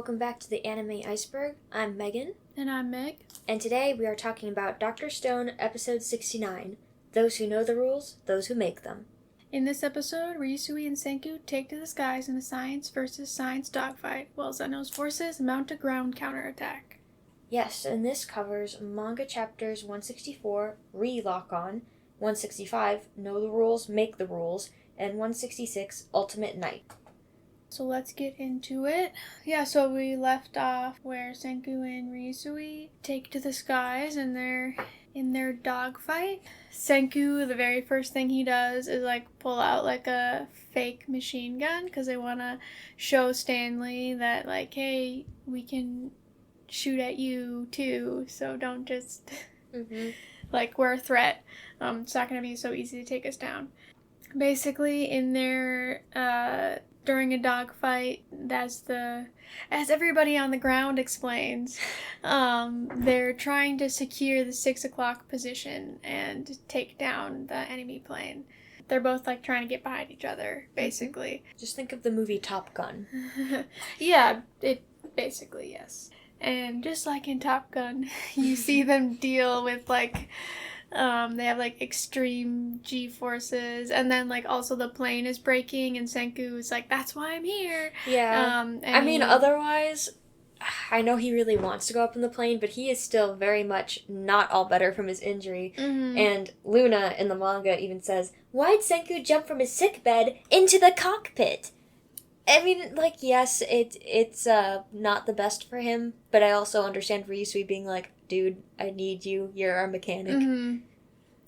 welcome back to the Anime Iceberg. I'm Megan. And I'm Meg. And today we are talking about Dr. Stone, episode 69, Those Who Know the Rules, Those Who Make Them. In this episode, Ryusui and Senku take to the skies in a science versus science dogfight, while Xeno's forces mount a ground counterattack. Yes, and this covers manga chapters 164, Re-Lock On, 165, Know the Rules, Make the Rules, and 166, Ultimate Night. So let's get into it. Yeah, so we left off where Senku and Ryusui take to the skies and they're in their dogfight. Senku, the very first thing he does is pull out a fake machine gun because they want to show Stanley that hey, we can shoot at you too, so don't just we're a threat. It's not going to be so easy to take us down. Basically, in their during a dogfight, as everybody on the ground explains, they're trying to secure the 6 o'clock position and take down the enemy plane. They're both trying to get behind each other, basically. Just think of the movie Top Gun. Yeah, it basically, yes. And just like in Top Gun, you see them deal with they have extreme G-forces, and then also the plane is breaking, and Senku is that's why I'm here. Yeah. Otherwise, I know he really wants to go up in the plane, but he is still very much not all better from his injury. Mm-hmm. And Luna in the manga even says, "Why'd Senku jump from his sickbed into the cockpit?" Yes, it's not the best for him, but I also understand Ryusui being dude, I need you, you're our mechanic. Mm-hmm.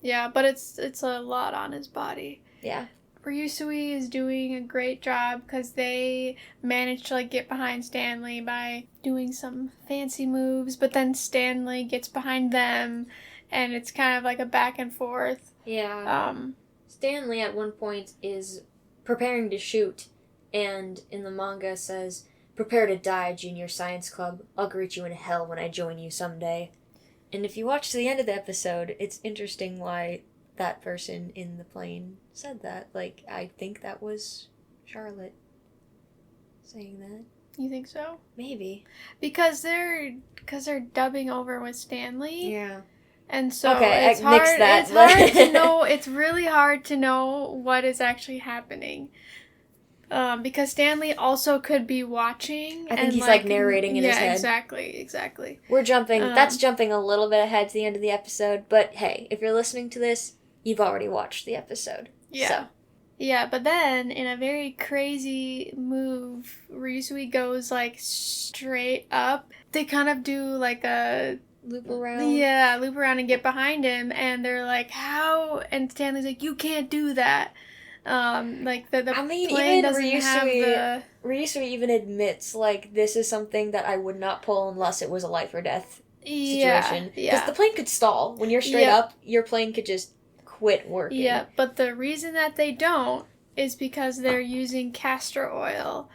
Yeah, but it's a lot on his body. Yeah. Ryusui is doing a great job because they managed to get behind Stanley by doing some fancy moves, but then Stanley gets behind them, and it's kind of a back and forth. Yeah. Stanley at one point is preparing to shoot, and in the manga says, "Prepare to die, Junior Science Club. I'll greet you in hell when I join you someday." And if you watch to the end of the episode, it's interesting why that person in the plane said that. I think that was Charlotte saying that. You think so? Maybe. Because they're dubbing over with Stanley. Yeah. And so okay, it's hard to know. It's really hard to know what is actually happening. Because Stanley also could be watching. I think he's narrating in his head. Yeah, exactly. We're jumping, that's jumping a little bit ahead to the end of the episode, but hey, if you're listening to this, you've already watched the episode. Yeah. So. Yeah, but then, in a very crazy move, Ryusui goes straight up. They kind of do a loop around. Yeah, loop around and get behind him, and they're how? And Stanley's you can't do that. Plane doesn't have the... Ryusui even admits, this is something that I would not pull unless it was a life or death situation. Yeah. Because the plane could stall. When you're straight up, your plane could just quit working. Yeah, but the reason that they don't is because they're using castor oil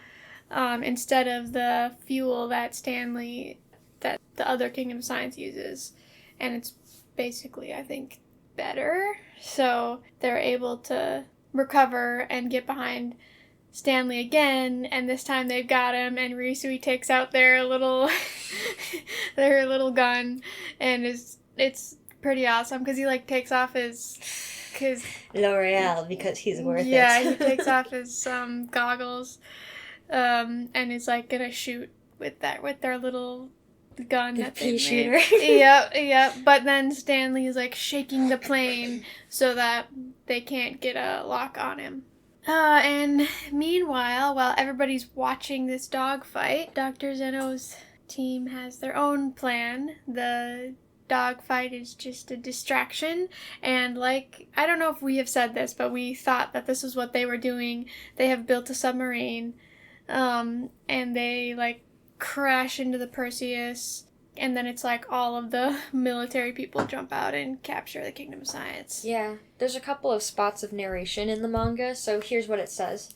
instead of the fuel that that the other Kingdom of Science uses. And it's basically, I think, better. So they're able to recover and get behind Stanley again, and this time they've got him, and Ryusui takes out their little gun, and it's pretty awesome because he takes off his L'Oreal because he's worth it. Yeah, he takes off his goggles, and is gonna shoot with their little gun that they shooter. made. Yep. But then Stanley is shaking the plane so that they can't get a lock on him. And meanwhile, while everybody's watching this dogfight, Dr. Xeno's team has their own plan. The dogfight is just a distraction, and I don't know if we have said this, but we thought that this is what they were doing. They have built a submarine, and they crash into the Perseus, and then it's all of the military people jump out and capture the Kingdom of Science. Yeah, there's a couple of spots of narration in the manga, so here's what it says.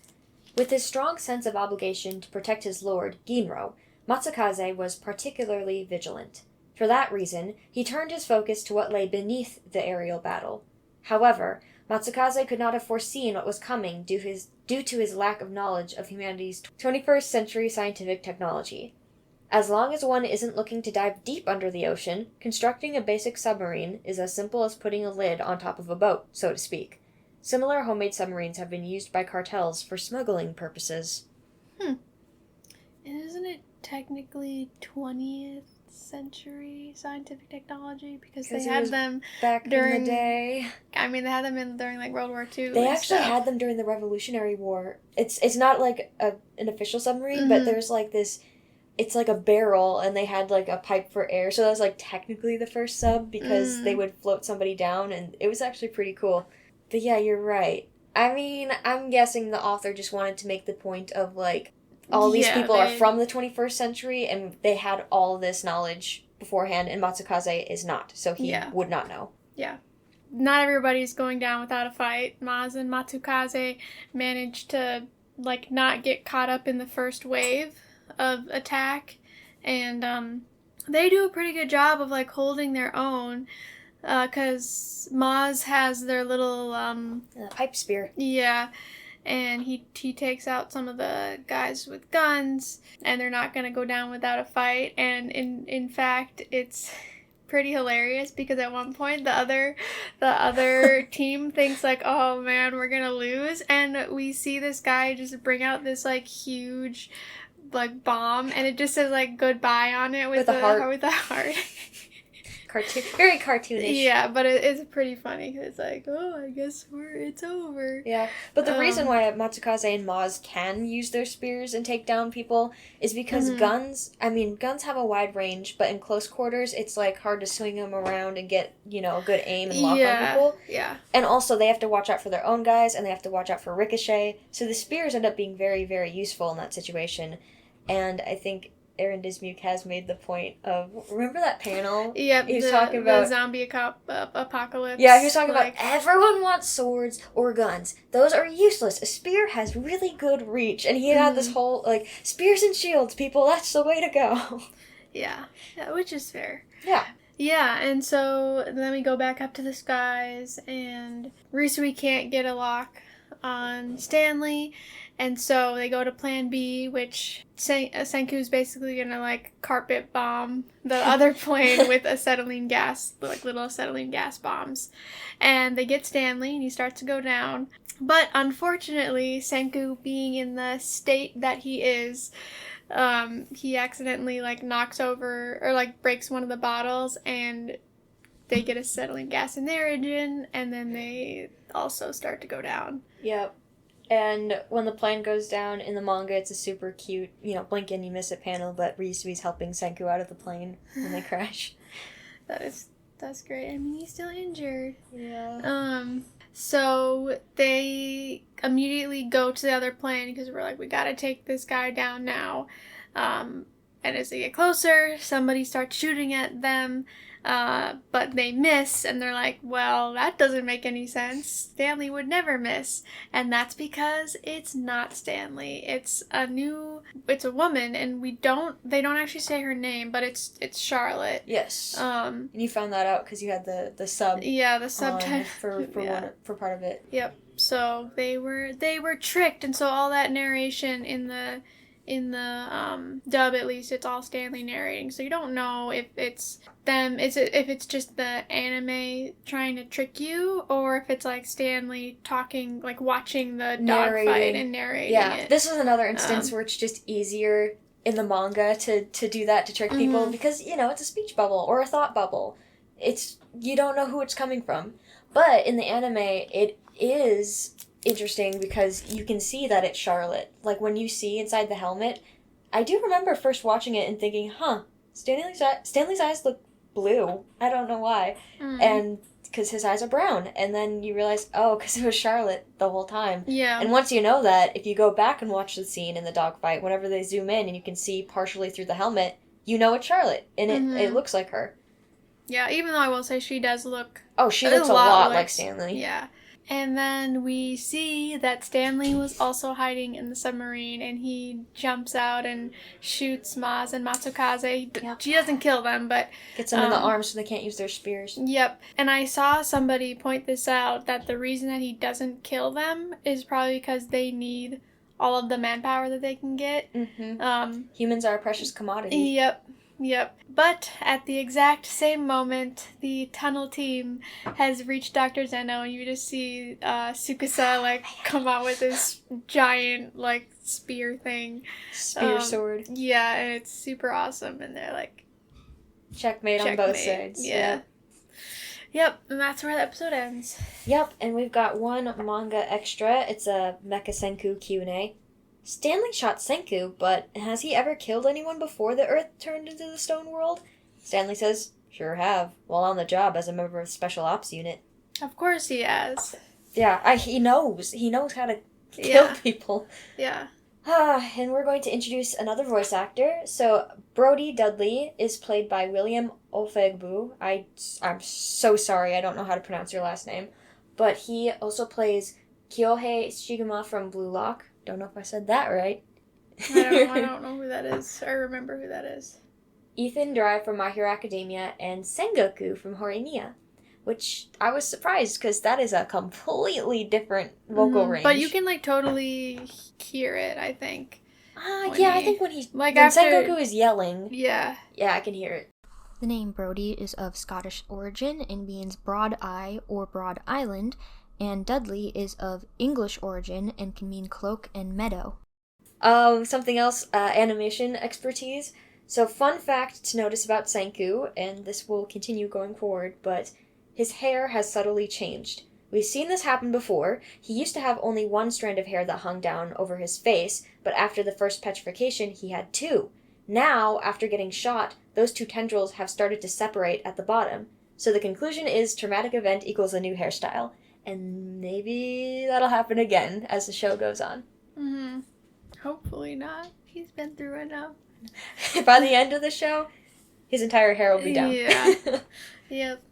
With his strong sense of obligation to protect his lord, Ginro, Matsukaze was particularly vigilant. For that reason, he turned his focus to what lay beneath the aerial battle. However, Matsukaze could not have foreseen what was coming due to his lack of knowledge of humanity's 21st century scientific technology. As long as one isn't looking to dive deep under the ocean, constructing a basic submarine is as simple as putting a lid on top of a boat, so to speak. Similar homemade submarines have been used by cartels for smuggling purposes. And isn't it technically 20th century scientific technology? Because they had them back during in the day. I mean, they had them during, like, World War II. They actually had them during the Revolutionary War. It's not, like, an official submarine, but there's, like, this... It's like a barrel, and they had, like, a pipe for air, so that was, like, technically the first sub, because they would float somebody down, and it was actually pretty cool. But yeah, you're right. I mean, I'm guessing the author just wanted to make the point of, like, all these people are from the 21st century, and they had all this knowledge beforehand, and Matsukaze is not, so he would not know. Yeah. Not everybody's going down without a fight. Maz and Matsukaze managed to, like, not get caught up in the first wave of attack, and they do a pretty good job of, like, holding their own, because Maz has their little pipe spear. Yeah, and he takes out some of the guys with guns, and they're not gonna go down without a fight. And in fact, it's pretty hilarious, because at one point the other team thinks, like, oh man, we're gonna lose, and we see this guy just bring out this, like, huge, like, bomb, and it just says, like, goodbye on it with a heart. Very cartoonish. Yeah, but it's pretty funny, because it's like, oh, I guess it's over. Yeah, but the reason why Matsukaze and Maz can use their spears and take down people is because guns have a wide range, but in close quarters, it's, like, hard to swing them around and get, a good aim and lock on people. Yeah. And also, they have to watch out for their own guys, and they have to watch out for ricochet, so the spears end up being very, very useful in that situation. And I think Aaron Dismuke has made the point of, remember that panel? Yep, he was talking about the zombie apocalypse. Yeah, he was talking about everyone wants swords or guns. Those are useless. A spear has really good reach. And he had this whole, like, spears and shields, people, that's the way to go. Yeah, which is fair. Yeah. Yeah, and so then we go back up to the skies, and Ryusui can't get a lock on Stanley, and so they go to plan B, which Senku's basically gonna, like, carpet bomb the other plane with acetylene gas, like, little acetylene gas bombs. And they get Stanley, and he starts to go down. But unfortunately, Senku, being in the state that he is, he accidentally, like, knocks over, or, like, breaks one of the bottles, and they get acetylene gas in their engine, and then they also start to go down. Yep. And when the plane goes down in the manga, it's a super cute, blink and you miss it panel, but Ryusui's helping Senku out of the plane when they crash. That's great. I mean, he's still injured. Yeah. So they immediately go to the other plane, because we're like, we gotta take this guy down now. And as they get closer, somebody starts shooting at them. But they miss, and they're like, well, that doesn't make any sense. Stanley would never miss. And that's because it's not Stanley. It's a woman, and they don't actually say her name, but it's Charlotte. Yes. And you found that out because you had the sub. Yeah, the subtitle. For part of it. Yep. So they were tricked, and so all that narration in the dub, at least, it's all Stanley narrating, so you don't know if it's them, if it's just the anime trying to trick you, or if it's, like, Stanley talking, like, watching the dogfight and narrating it. This is another instance where it's just easier in the manga to do that, to trick people, because, it's a speech bubble or a thought bubble. You don't know who it's coming from. But in the anime, it is interesting because you can see that it's Charlotte. Like, when you see inside the helmet, I do remember first watching it and thinking, Stanley's eyes look blue. I don't know why. And because his eyes are brown. And then you realize, because it was Charlotte the whole time. Yeah. And once you know that, if you go back and watch the scene in the dogfight, whenever they zoom in and you can see partially through the helmet, you know it's Charlotte. And it looks like her. Yeah, even though I will say she does look... Oh, she looks a lot like Stanley. Yeah. And then we see that Stanley was also hiding in the submarine, and he jumps out and shoots Maz and Matsukaze. Yep. She doesn't kill them, but... Gets them in the arms so they can't use their spears. Yep. And I saw somebody point this out, that the reason that he doesn't kill them is probably because they need all of the manpower that they can get. Humans are a precious commodity. Yep. But at the exact same moment, the tunnel team has reached Dr. Xeno, and you just see Tsukasa, like, come out with this giant, like, spear thing. Spear sword. Yeah, and it's super awesome, and they're like... Checkmate on both sides. Yeah. Yep, and that's where the episode ends. Yep, and we've got one manga extra. It's a Mecha Senku Q&A. Stanley shot Senku, but has he ever killed anyone before the Earth turned into the Stone World? Stanley says, sure have, while on the job as a member of the Special Ops Unit. Of course he has. Yeah, he knows. He knows how to kill people. Yeah. And we're going to introduce another voice actor. So, Brody Dudley is played by William Ofegbu. I'm so sorry, I don't know how to pronounce your last name. But he also plays Kyohei Shiguma from Blue Lock. Don't know if I said that right. I don't know who that is. I remember who that is. Ethan Drive from My Hero Academia, and Sengoku from Horimiya. Which I was surprised, because that is a completely different vocal range. But you can, like, totally hear it, I think. I think when after... Sengoku is yelling... Yeah. Yeah, I can hear it. The name Brody is of Scottish origin and means broad eye or broad island, and Dudley is of English origin and can mean cloak and meadow. Something else, animation expertise. So, fun fact to notice about Senku, and this will continue going forward, but his hair has subtly changed. We've seen this happen before. He used to have only one strand of hair that hung down over his face, but after the first petrification, he had two. Now, after getting shot, those two tendrils have started to separate at the bottom. So the conclusion is traumatic event equals a new hairstyle. And maybe that'll happen again as the show goes on. Hopefully not. He's been through enough. By the end of the show, his entire hair will be down. Yeah. Yep.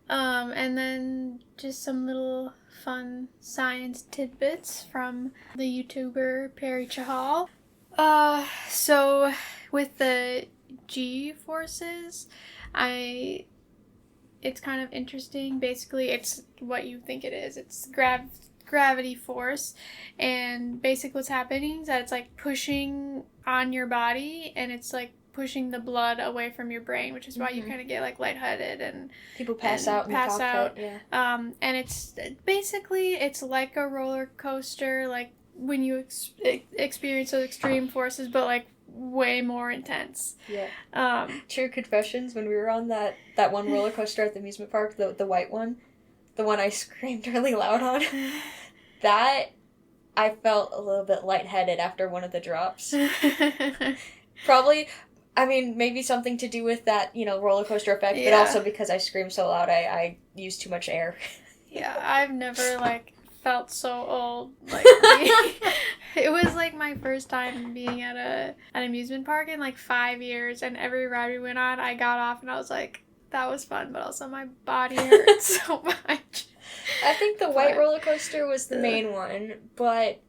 And then just some little fun science tidbits from the YouTuber Perry Chahal. So with the G forces, it's kind of interesting. Basically, it's what you think it is. It's gravity force, and basically what's happening is that it's like pushing on your body, and it's like pushing the blood away from your brain, which is why you kind of get like lightheaded and people pass out in the cockpit. Yeah. And it's basically it's like a roller coaster, like when you experience those extreme forces, but like way more intense. Yeah. True confessions, when we were on that one roller coaster at the amusement park, the white one, the one I screamed really loud on, that I felt a little bit lightheaded after one of the drops. Probably, I mean, maybe something to do with that, roller coaster effect, but also because I screamed so loud, I used too much air. Yeah, I've never, felt so old. It was, my first time being at an amusement park in, 5 years, and every ride we went on, I got off, and I was like, that was fun, but also my body hurt so much. I think the white roller coaster was the main one, but...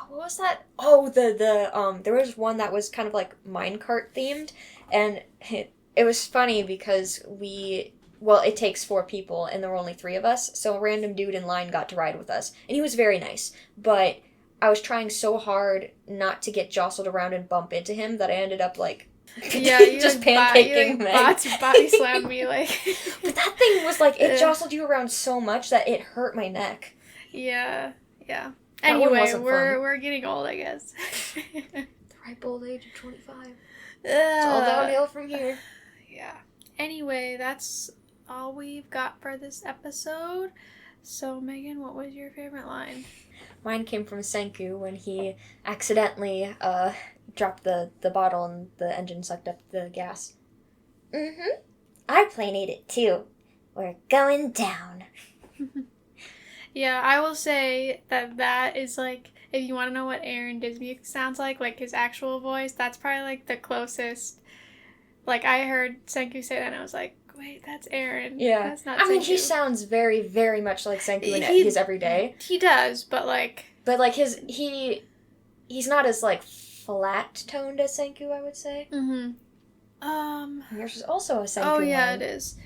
what was that? Oh, there was one that was kind of minecart themed, and it was funny because it takes 4 people, and there were only 3 of us, so a random dude in line got to ride with us, and he was very nice, but I was trying so hard not to get jostled around and bump into him that I ended up, just pancaking him. Body slammed me, But that thing was, it jostled you around so much that it hurt my neck. Yeah. Anyway, we're getting old, I guess. The ripe old age of 25. It's all downhill from here. Yeah. Anyway, that's all we've got for this episode. So, Megan, what was your favorite line? Mine came from Senku when he accidentally dropped the bottle and the engine sucked up the gas. Our plane ate it too. We're going down. Yeah, I will say that is, if you want to know what Aaron Dismuke sounds like his actual voice, that's probably, the closest. I heard Senku say that, and I was like, wait, that's Aaron. Yeah. That's not Senku. I mean, he sounds very, very much like Senku in his everyday. He does, but, But, he's not as, flat-toned as Senku, I would say. Yours is also a Senku Oh, yeah, line. it is.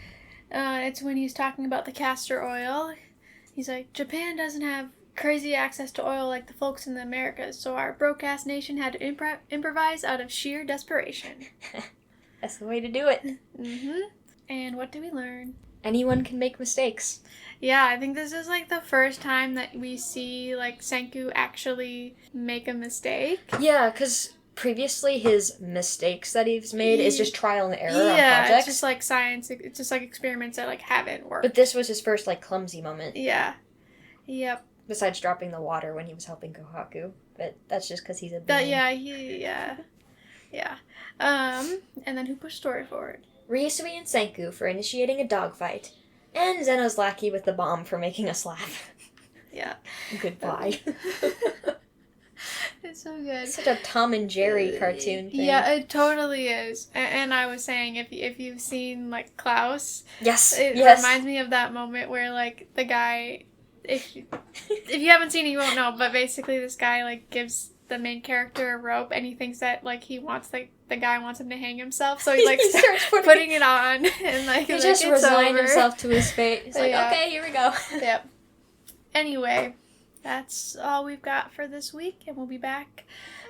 It's when he's talking about the castor oil. He's like, Japan doesn't have crazy access to oil like the folks in the Americas, so our broke-ass nation had to improvise out of sheer desperation. That's the way to do it. Mm-hmm. And what did we learn? Anyone can make mistakes. Yeah, I think this is, like, the first time that we see, like, Senku actually make a mistake. Yeah, because previously his mistakes that he's made is just trial and error on projects. Yeah, it's just, like, science. It's just, like, experiments that, like, haven't worked. But this was his first, like, clumsy moment. Yeah. Yep. Besides dropping the water when he was helping Kohaku. But that's just because he's a being. Yeah. And then who pushed story forward? Ryusui and Senku for initiating a dogfight. And Xeno's lackey with the bomb for making us laugh. Yeah. Goodbye. It's so good. It's such a Tom and Jerry cartoon thing. Yeah, it totally is. And I was saying, if you've seen, like, Klaus, Yes. it reminds me of that moment where, like, the guy, if you haven't seen it, you won't know, but basically this guy, like, gives the main character a rope, and he thinks that, like, he wants, like, the guy wants him to hang himself, so he, like, starts putting it on, and, like, he just resigned himself to his fate. He's like, Yeah. okay, here we go. Yep. Anyway, that's all we've got for this week, and we'll be back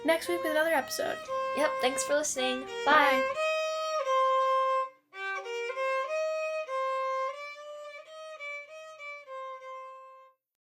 next week with another episode. Yep, thanks for listening. Bye.